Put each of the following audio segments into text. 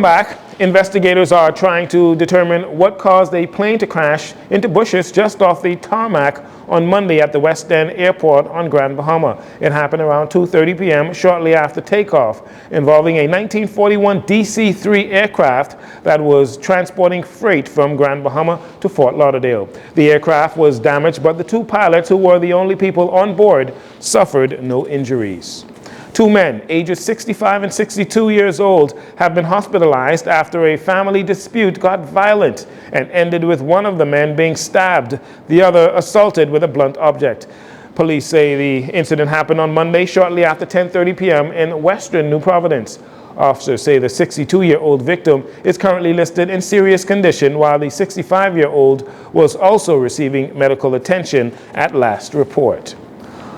Back, investigators are trying to determine what caused a plane to crash into bushes just off the tarmac on Monday at the West End Airport on Grand Bahama. It happened around 2:30 p.m. shortly after takeoff, involving a 1941 DC-3 aircraft that was transporting freight from Grand Bahama to Fort Lauderdale. The aircraft was damaged, but the two pilots, who were the only people on board, suffered no injuries. Two men, ages 65 and 62 years old, have been hospitalized after a family dispute got violent and ended with one of the men being stabbed, the other assaulted with a blunt object. Police say the incident happened on Monday shortly after 10:30 p.m. in western New Providence. Officers say the 62-year-old victim is currently listed in serious condition, while the 65-year-old was also receiving medical attention at last report.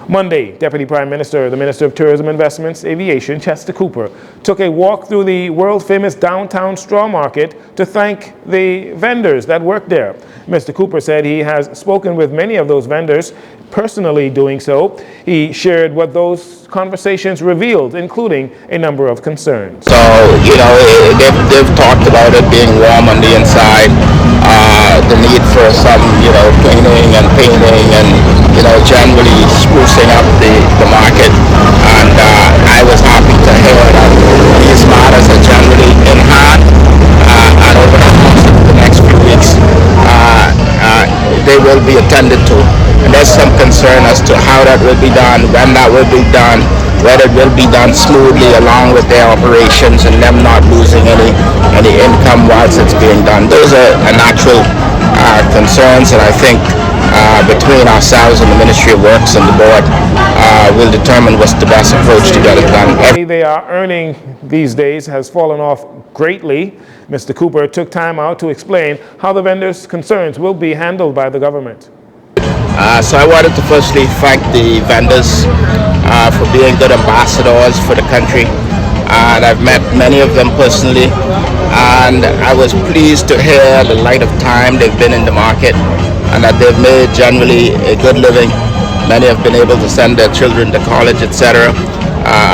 Monday, Deputy Prime Minister, the Minister of Tourism, Investments, Aviation, Chester Cooper, took a walk through the world-famous downtown straw market to thank the vendors that work there. Mr. Cooper said he has spoken with many of those vendors, personally doing so. He shared what those conversations revealed, including a number of concerns. So, they've talked about it being warm on the inside, the need for some, cleaning and painting and, generally sprucing up the market. And I was happy to hear that these matters are generally in hand, and over the next few weeks, they will be attended to. And there's some concern as to how that will be done, when that will be done, whether it will be done smoothly along with their operations and them not losing any income whilst it's being done. Those are natural concerns, and I think between ourselves and the Ministry of Works and the board, will determine what's the best approach to get it done. They are earning these days has fallen off greatly. Mr. Cooper took time out to explain how the vendors' concerns will be handled by the government. So I wanted to firstly thank the vendors for being good ambassadors for the country, and I've met many of them personally, and I was pleased to hear the length of time they've been in the market and that they've made generally a good living. Many have been able to send their children to college, etc.,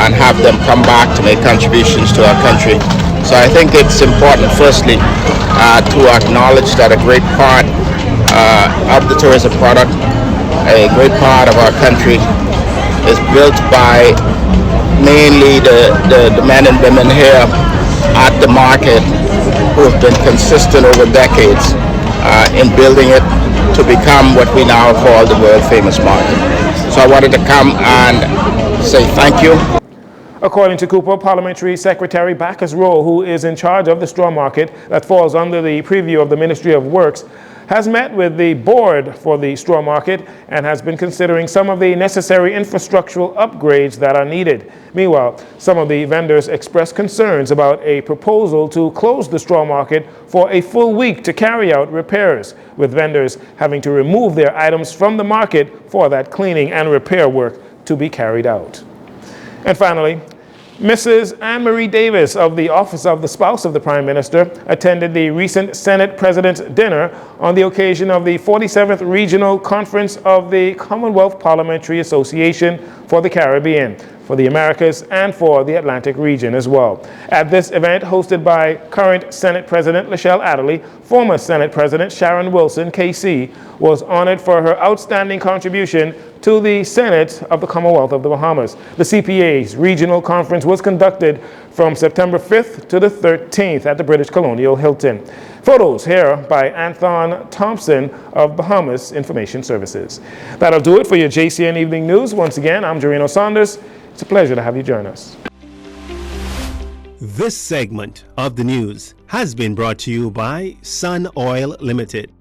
and have them come back to make contributions to our country. So I think it's important firstly to acknowledge that a great part of the tourism product, a great part of our country, is built by mainly the men and women here at the market who have been consistent over decades in building it to become what we now call the world famous market. So I wanted to come and say thank you. According to Cooper, Parliamentary Secretary Bacchus Rowe, who is in charge of the straw market that falls under the purview of the Ministry of Works, has met with the board for the straw market and has been considering some of the necessary infrastructural upgrades that are needed. Meanwhile, some of the vendors expressed concerns about a proposal to close the straw market for a full week to carry out repairs, with vendors having to remove their items from the market for that cleaning and repair work to be carried out. And finally, Mrs. Anne Marie Davis of the Office of the Spouse of the Prime Minister attended the recent Senate President's Dinner on the occasion of the 47th Regional Conference of the Commonwealth Parliamentary Association for the Caribbean, for the Americas, and for the Atlantic region as well. At this event, hosted by current Senate President Lachelle Adderley, former Senate President Sharon Wilson, KC, was honored for her outstanding contribution to the Senate of the Commonwealth of the Bahamas. The CPA's regional conference was conducted from September 5th to the 13th at the British Colonial Hilton. Photos here by Anthon Thompson of Bahamas Information Services. That'll do it for your JCN Evening News. Once again, I'm Jarino Saunders. It's a pleasure to have you join us. This segment of the news has been brought to you by Sun Oil Limited.